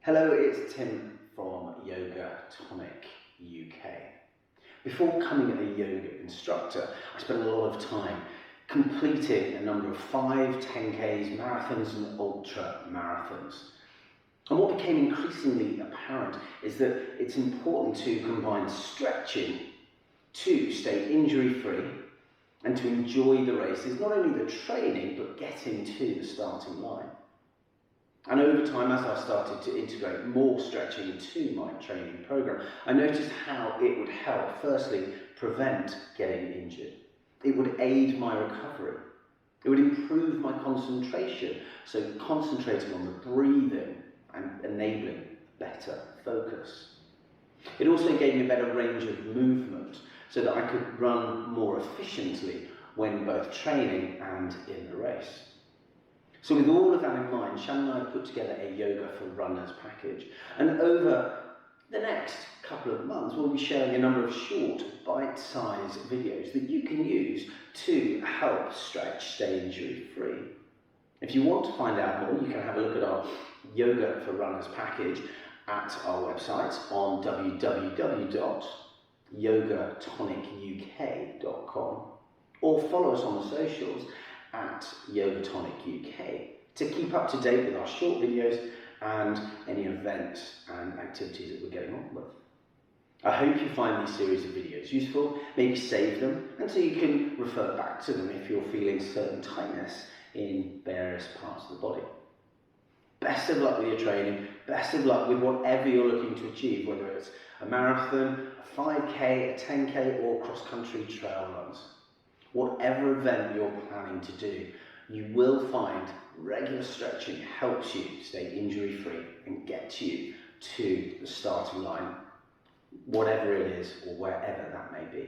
Hello, it's Tim from Yoga Tonic UK. Before becoming a yoga instructor, I spent a lot of time completing a number of 5, 10Ks, marathons and ultra marathons. And what became increasingly apparent is that it's important to combine stretching to stay injury-free and to enjoy the races, not only the training, but getting to the starting line. And over time, as I started to integrate more stretching into my training program, I noticed how it would help, firstly, prevent getting injured. It would aid my recovery. It would improve my concentration, so concentrating on the breathing and enabling better focus. It also gave me a better range of movement so that I could run more efficiently when both training and in the race. So with all of that in mind, Shannon and I put together a Yoga for Runners package. And over the next couple of months, we'll be sharing a number of short, bite-sized videos that you can use to help stretch, stay injury-free. If you want to find out more, you can have a look at our Yoga for Runners package at our website on www.yogatonicuk.com, or follow us on the socials at Yoga Tonic UK to keep up to date with our short videos and any events and activities that we're getting on with. I hope you find these series of videos useful, maybe save them, and so you can refer back to them if you're feeling certain tightness in various parts of the body. Best of luck with your training, best of luck with whatever you're looking to achieve, whether it's a marathon, a 5K, a 10K, or cross-country trail runs. Whatever event you're planning to do, you will find regular stretching helps you stay injury-free and get you to the starting line, whatever it is or wherever that may be.